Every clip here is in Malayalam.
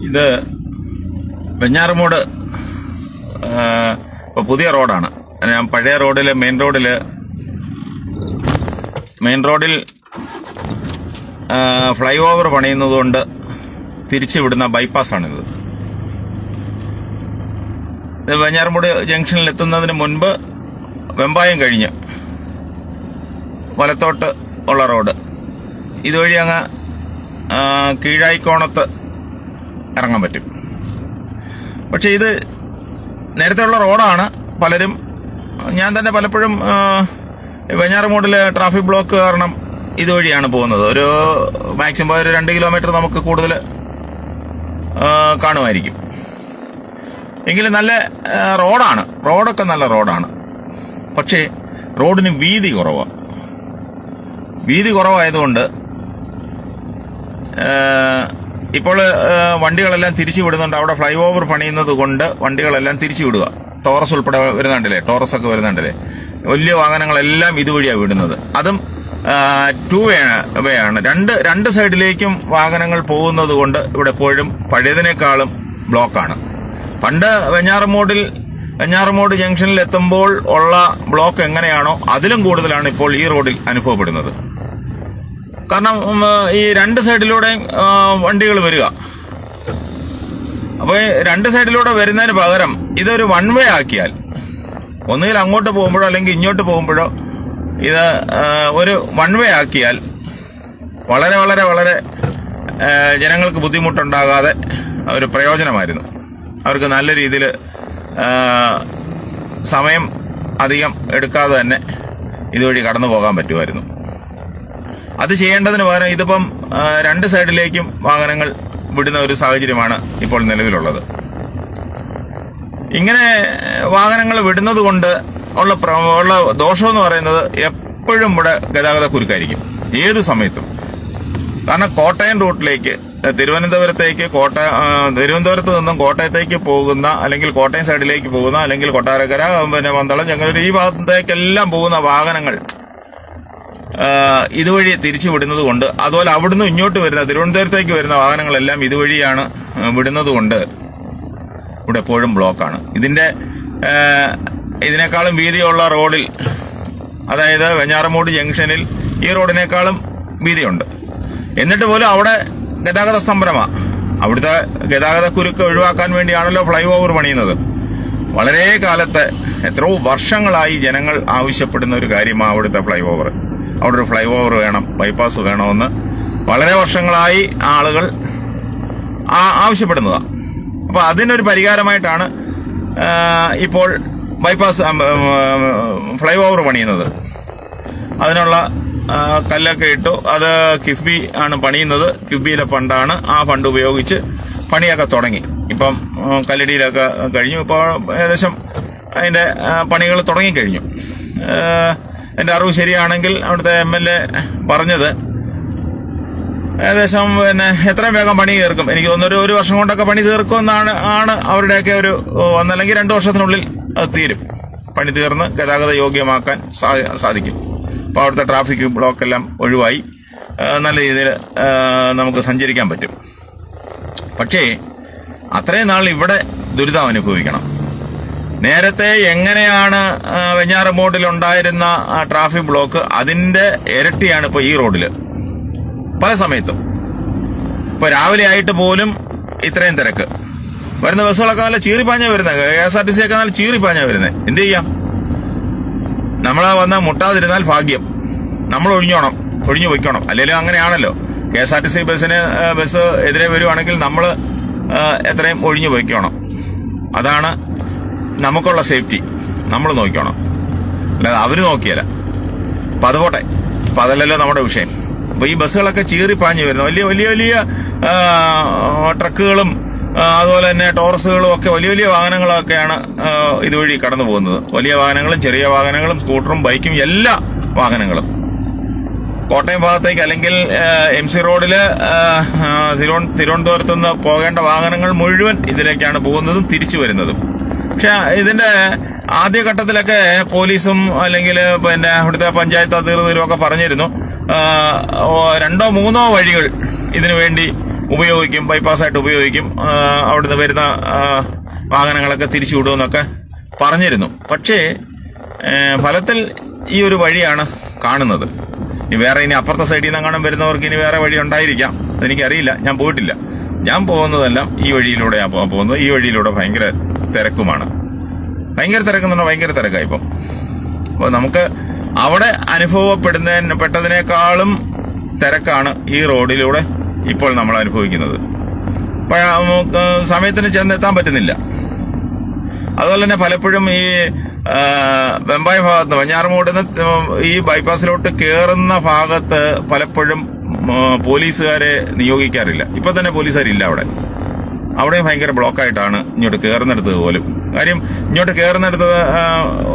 ഇത് വെഞ്ഞാറമൂട് ഇപ്പോൾ പുതിയ റോഡാണ്. ഞാൻ പഴയ റോഡിൽ മെയിൻ റോഡിൽ ഫ്ലൈ ഓവർ പണിയുന്നതുകൊണ്ട് തിരിച്ചുവിടുന്ന ബൈപ്പാസാണിത്. ഇത് വെഞ്ഞാറമൂട് ജംഗ്ഷനിൽ എത്തുന്നതിന് മുൻപ് വെമ്പായം കഴിഞ്ഞ് വലത്തോട്ട് ഉള്ള റോഡ്. ഇതുവഴി അങ്ങ് കീഴായിക്കോണത്ത് ഇറങ്ങാൻ പറ്റും. പക്ഷെ ഇത് നേരത്തെ ഉള്ള റോഡാണ്. ഞാൻ തന്നെ പലപ്പോഴും വെഞ്ഞാറമൂടിൽ ട്രാഫിക് ബ്ലോക്ക് കാരണം ഇതുവഴിയാണ് പോകുന്നത്. മാക്സിമം ഒരു 2 കിലോമീറ്റർ നമുക്ക് കൂടുതൽ കാണുമായിരിക്കും. എങ്കിലും നല്ല റോഡൊക്കെ നല്ല റോഡാണ്. പക്ഷേ റോഡിന് വീതി കുറവാണ്. വീതി കുറവായതുകൊണ്ട് ഇപ്പോൾ വണ്ടികളെല്ലാം തിരിച്ചു വിടുന്നുണ്ട്. അവിടെ ഫ്ലൈ ഓവർ പണിയുന്നത് കൊണ്ട് വണ്ടികളെല്ലാം തിരിച്ചു വിടുക. ടോറസ് ഉൾപ്പെടെ വരുന്നുണ്ടല്ലേ, ടോറസ് ഒക്കെ വരുന്നുണ്ടല്ലേ, വലിയ വാഹനങ്ങളെല്ലാം ഇതുവഴിയാണ് വിടുന്നത്. അതും 2 വേ ആണ്. രണ്ട് സൈഡിലേക്കും വാഹനങ്ങൾ പോകുന്നത് കൊണ്ട് ഇവിടെ എപ്പോഴും പഴയതിനേക്കാളും ബ്ലോക്കാണ്. പണ്ട് വെഞ്ഞാറമൂട് ജംഗ്ഷനിൽ എത്തുമ്പോൾ ഉള്ള ബ്ലോക്ക് എങ്ങനെയാണോ അതിലും കൂടുതലാണ് ഇപ്പോൾ ഈ റോഡിൽ അനുഭവപ്പെടുന്നത്. കാരണം ഈ 2 സൈഡിലൂടെയും വണ്ടികൾ വരിക. അപ്പോൾ 2 സൈഡിലൂടെ വരുന്നതിന് പകരം ഇതൊരു 1 വേ ആക്കിയാൽ, ഒന്നുകിൽ അങ്ങോട്ട് പോകുമ്പോഴോ അല്ലെങ്കിൽ ഇങ്ങോട്ട് പോകുമ്പോഴോ ഇത് ഒരു 1 വേ ആക്കിയാൽ വളരെ വളരെ വളരെ ജനങ്ങൾക്ക് ബുദ്ധിമുട്ടുണ്ടാകാതെ ഒരു പ്രയോജനമായിരുന്നു. അവർക്ക് നല്ല രീതിയിൽ സമയം അധികം എടുക്കാതെ തന്നെ ഇതുവഴി കടന്നു പോകാൻ പറ്റുമായിരുന്നു. അത് ചെയ്യേണ്ടതിന് പകരം ഇതിപ്പം 2 സൈഡിലേക്കും വാഹനങ്ങൾ വിടുന്ന ഒരു സാഹചര്യമാണ് ഇപ്പോൾ നിലവിലുള്ളത്. ഇങ്ങനെ വാഹനങ്ങൾ വിടുന്നത് കൊണ്ട് ഉള്ള ദോഷമെന്ന് പറയുന്നത് എപ്പോഴും ഇവിടെ ഗതാഗത കുരുക്കായിരിക്കും, ഏത് സമയത്തും. കാരണം കോട്ടയം റൂട്ടിലേക്ക് തിരുവനന്തപുരത്ത് നിന്നും കോട്ടയത്തേക്ക് പോകുന്ന, അല്ലെങ്കിൽ കോട്ടയം സൈഡിലേക്ക് പോകുന്ന, അല്ലെങ്കിൽ കൊട്ടാരക്കര, പന്തളം, ചെങ്ങന്നൂർ ഈ ഭാഗത്തേക്കെല്ലാം പോകുന്ന വാഹനങ്ങൾ ഇതുവഴി തിരിച്ചു വിടുന്നത് കൊണ്ട്, അതുപോലെ അവിടുന്ന് ഇങ്ങോട്ട് വരുന്ന തിരുവനന്തപുരത്തേക്ക് വരുന്ന വാഹനങ്ങളെല്ലാം ഇതുവഴിയാണ് വിടുന്നത് കൊണ്ട് ഇവിടെ എപ്പോഴും ബ്ലോക്കാണ്. ഇതിനേക്കാളും വീതിയുള്ള റോഡിൽ, അതായത് വെഞ്ഞാറമൂട് ജംഗ്ഷനിൽ ഈ റോഡിനേക്കാളും വീതിയുണ്ട്. എന്നിട്ട് പോലും അവിടെ ഗതാഗത സ്തംഭനമാണ്. അവിടുത്തെ ഗതാഗത കുരുക്ക് ഒഴിവാക്കാൻ വേണ്ടിയാണല്ലോ ഫ്ലൈ ഓവർ പണിയുന്നത്. വളരെ കാലത്തെ, എത്രയോ വർഷങ്ങളായി ജനങ്ങൾ ആവശ്യപ്പെടുന്ന ഒരു കാര്യമാണ് അവിടുത്തെ ഫ്ലൈ ഓവർ. അവിടെ ഒരു ഫ്ലൈ ഓവർ വേണം, ബൈപ്പാസ് വേണമെന്ന് വളരെ വർഷങ്ങളായി ആളുകൾ ആവശ്യപ്പെടുന്നതാണ്. അപ്പോൾ അതിനൊരു പരിഹാരമായിട്ടാണ് ഇപ്പോൾ ഫ്ലൈ ഓവർ പണിയുന്നത്. അതിനുള്ള കല്ലൊക്കെ ഇട്ടു. അത് കിഫ്ബി ആണ് പണിയുന്നത്. കിഫ്ബിയിലെ ഫണ്ടാണ്. ആ ഫണ്ട് ഉപയോഗിച്ച് പണിയൊക്കെ തുടങ്ങി. ഇപ്പം കല്ലടിയിലൊക്കെ കഴിഞ്ഞു. ഇപ്പോൾ ഏകദേശം അതിൻ്റെ പണികൾ തുടങ്ങിക്കഴിഞ്ഞു. എൻ്റെ അറിവ് ശരിയാണെങ്കിൽ അവിടുത്തെ MLA പറഞ്ഞത് ഏകദേശം എത്രയും വേഗം പണി തീർക്കും, എനിക്ക് തോന്നുന്നു 1 വർഷം കൊണ്ടൊക്കെ പണി തീർക്കുമെന്നാണ് അവരുടെയൊക്കെ ഒരു, ഒന്നല്ലെങ്കിൽ 2 വർഷത്തിനുള്ളിൽ അത് തീരും. പണി തീർന്ന് ഗതാഗത യോഗ്യമാക്കാൻ സാധിക്കും. അപ്പോൾ അവിടുത്തെ ട്രാഫിക് ബ്ലോക്കെല്ലാം ഒഴിവായി നല്ല രീതിയിൽ നമുക്ക് സഞ്ചരിക്കാൻ പറ്റും. പക്ഷേ അത്രയും നാൾ ഇവിടെ ദുരിതം അനുഭവിക്കണം. നേരത്തെ എങ്ങനെയാണ് വെഞ്ഞാറമൂടിലുണ്ടായിരുന്ന ട്രാഫിക് ബ്ലോക്ക്, അതിൻ്റെ ഇരട്ടിയാണ് ഇപ്പോൾ ഈ റോഡിൽ പല സമയത്തും. ഇപ്പോൾ രാവിലെ ആയിട്ട് പോലും ഇത്രയും തിരക്ക്. വരുന്ന ബസ്സുകളൊക്കെ നല്ല ചീറിപ്പാഞ്ഞാ വരുന്നത്. KSRTC ഒക്കെ നല്ല ചീറിപ്പാഞ്ഞാ വരുന്നത്. എന്ത് ചെയ്യാം? നമ്മളെ വന്ന് മുട്ടാതിരുന്നാൽ ഭാഗ്യം. നമ്മൾ ഒഴിഞ്ഞു വയ്ക്കണം. അല്ലെങ്കിലും അങ്ങനെയാണല്ലോ. KSRTC ബസ് എതിരെ വരുവാണെങ്കിൽ നമ്മൾ എത്രയും ഒഴിഞ്ഞു വയ്ക്കണം. അതാണ് നമുക്കുള്ള സേഫ്റ്റി. നമ്മൾ നോക്കണം, അല്ലാതെ അവർ നോക്കിയല്ല. അപ്പം അത് പോട്ടെ, അപ്പം അതല്ലല്ലോ നമ്മുടെ വിഷയം. അപ്പോൾ ഈ ബസ്സുകളൊക്കെ ചീറിപ്പാഞ്ഞു വരുന്നു. വലിയ വലിയ വലിയ ട്രക്കുകളും അതുപോലെ തന്നെ ടോറസുകളും ഒക്കെ, വലിയ വലിയ വാഹനങ്ങളൊക്കെയാണ് ഇതുവഴി കടന്നു പോകുന്നത്. വലിയ വാഹനങ്ങളും ചെറിയ വാഹനങ്ങളും സ്കൂട്ടറും ബൈക്കും എല്ലാ വാഹനങ്ങളും കോട്ടയം ഭാഗത്തേക്ക്, അല്ലെങ്കിൽ MC റോഡില് തിരുവനന്തപുരത്ത് നിന്ന് പോകേണ്ട വാഹനങ്ങൾ മുഴുവൻ ഇതിലേക്കാണ് പോകുന്നതും തിരിച്ചു വരുന്നതും. പക്ഷെ ഇതിന്റെ ആദ്യഘട്ടത്തിലൊക്കെ പോലീസും അല്ലെങ്കിൽ അവിടുത്തെ പഞ്ചായത്ത് അധികൃതരും ഒക്കെ പറഞ്ഞിരുന്നു 2-3 വഴികൾ ഇതിനു വേണ്ടി ഉപയോഗിക്കും, ബൈപ്പാസായിട്ട് ഉപയോഗിക്കും, അവിടുന്ന് വരുന്ന വാഹനങ്ങളൊക്കെ തിരിച്ചു വിടുമെന്നൊക്കെ പറഞ്ഞിരുന്നു. പക്ഷേ ഫലത്തിൽ ഈ ഒരു വഴിയാണ് കാണുന്നത്. ഇനി അപ്പുറത്തെ സൈഡിൽ നിന്ന് കാണാൻ വരുന്നവർക്ക് ഇനി വേറെ വഴി ഉണ്ടായിരിക്കാം, എനിക്കറിയില്ല, ഞാൻ പോയിട്ടില്ല. ഞാൻ പോകുന്നതെല്ലാം ഈ വഴിയിലൂടെയാണ് പോകുന്നത്. ഈ വഴിയിലൂടെ ഭയങ്കര തിരക്കുമാണ്. ഭയങ്കര തിരക്കെന്ന് പറഞ്ഞാൽ ഭയങ്കര തിരക്കാണ് ഇപ്പം. അപ്പോൾ നമുക്ക് അവിടെ പെട്ടതിനേക്കാളും തിരക്കാണ് ഈ റോഡിലൂടെ ഇപ്പോൾ നമ്മൾ അനുഭവിക്കുന്നത്. സമയത്തിന് ചെന്നെത്താൻ പറ്റുന്നില്ല. അതുപോലെ തന്നെ പലപ്പോഴും ഈ വെമ്പായ ഭാഗത്ത് വെഞ്ഞാറമൂട് നിന്ന് ഈ ബൈപ്പാസിലോട്ട് കയറുന്ന ഭാഗത്ത് പലപ്പോഴും പോലീസുകാരെ നിയോഗിക്കാറില്ല. ഇപ്പൊ തന്നെ പോലീസുകാരില്ല അവിടെ ഭയങ്കര ബ്ലോക്കായിട്ടാണ് ഇങ്ങോട്ട് കയറുന്നിടത്ത് പോലും. കാര്യം ഇങ്ങോട്ട് കയറുന്നിടത്ത്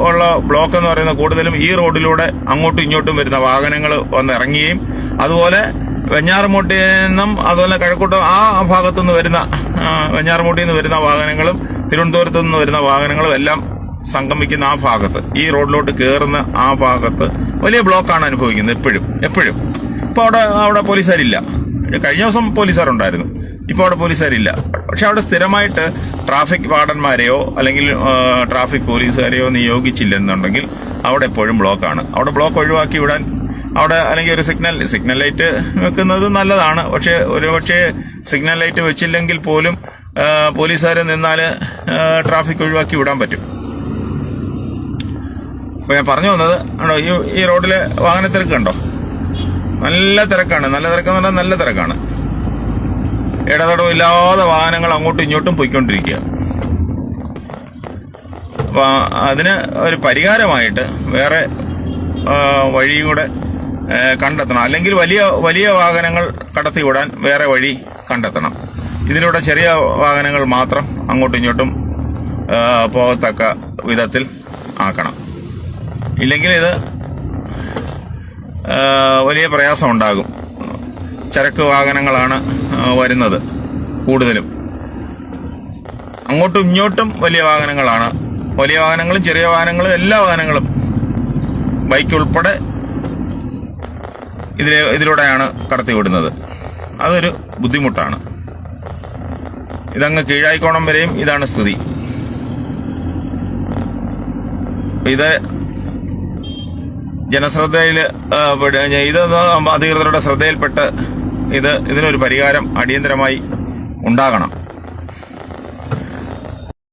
ഉള്ള ബ്ലോക്ക് എന്ന് പറയുന്നത് കൂടുതലും ഈ റോഡിലൂടെ അങ്ങോട്ടും ഇങ്ങോട്ടും വരുന്ന വാഹനങ്ങൾ വന്ന് ഇറങ്ങുകയും, അതുപോലെ വെഞ്ഞാറമൂട്ടിൽ നിന്നും അതുപോലെ കഴക്കൂട്ടം ആ ഭാഗത്തുനിന്ന് വരുന്ന വെഞ്ഞാറമൂട്ടിൽ നിന്ന് വരുന്ന വാഹനങ്ങളും തിരുവനന്തപുരത്ത് നിന്ന് വരുന്ന വാഹനങ്ങളും എല്ലാം സംഗമിക്കുന്ന ആ ഭാഗത്ത്, ഈ റോഡിലോട്ട് കയറുന്ന ആ ഭാഗത്ത് വലിയ ബ്ലോക്കാണ് അനുഭവിക്കുന്നത് എപ്പോഴും. ഇപ്പൊ അവിടെ പോലീസുകാരില്ല. കഴിഞ്ഞ ദിവസം പോലീസുകാരുണ്ടായിരുന്നു, ഇപ്പൊ അവിടെ പോലീസുകാരില്ല. പക്ഷെ അവിടെ സ്ഥിരമായിട്ട് ട്രാഫിക് വാർഡന്മാരെയോ അല്ലെങ്കിൽ ട്രാഫിക് പോലീസുകാരെയോ നിയോഗിച്ചില്ലെന്നുണ്ടെങ്കിൽ അവിടെ എപ്പോഴും ബ്ലോക്കാണ്. അവിടെ ബ്ലോക്ക് ഒഴിവാക്കി വിടാൻ അവിടെ അല്ലെങ്കിൽ ഒരു സിഗ്നൽ ലൈറ്റ് വെക്കുന്നത് നല്ലതാണ്. പക്ഷേ സിഗ്നൽ ലൈറ്റ് വെച്ചില്ലെങ്കിൽ പോലും പോലീസുകാർ നിന്നാൽ ട്രാഫിക് ഒഴിവാക്കി വിടാൻ പറ്റും. അപ്പൊ ഞാൻ പറഞ്ഞു വന്നത് ഈ റോഡിലെ വാഹനത്തിരക്ക് കണ്ടോ, നല്ല തിരക്കാണ്. നല്ല തിരക്കെന്ന് പറഞ്ഞാൽ നല്ല തിരക്കാണ്. ഇടതടവില്ലാതെ വാഹനങ്ങൾ അങ്ങോട്ടും ഇങ്ങോട്ടും പോയിക്കൊണ്ടിരിക്കുക. അപ്പൊ അതിന് ഒരു പരിഹാരമായിട്ട് വേറെ വഴി കൂടെ കണ്ടെത്തണം. അല്ലെങ്കിൽ വലിയ വാഹനങ്ങൾ കടത്തിവിടാൻ വേറെ വഴി കണ്ടെത്തണം. ഇതിലൂടെ ചെറിയ വാഹനങ്ങൾ മാത്രം അങ്ങോട്ടും ഇങ്ങോട്ടും പോകത്തക്ക വിധത്തിൽ ആക്കണം. ഇല്ലെങ്കിൽ ഇത് വലിയ പ്രയാസം ഉണ്ടാകും. ചരക്ക് വാഹനങ്ങളാണ് വരുന്നത് കൂടുതലും. അങ്ങോട്ടും ഇങ്ങോട്ടും വലിയ വാഹനങ്ങളാണ്. വലിയ വാഹനങ്ങളും ചെറിയ വാഹനങ്ങളും എല്ലാ വാഹനങ്ങളും ബൈക്ക് ഉൾപ്പെടെ ഇതിലൂടെയാണ് കടത്തിവിടുന്നത്. അതൊരു ബുദ്ധിമുട്ടാണ്. ഇതങ്ങ് കീഴായിക്കോണം വരെയും ഇതാണ് സ്ഥിതി. ഇത് ജനശ്രദ്ധയിൽ അധികൃതരുടെ ശ്രദ്ധയിൽപ്പെട്ട് ഇതിനൊരു പരിഹാരം അടിയന്തരമായി ഉണ്ടാകണം.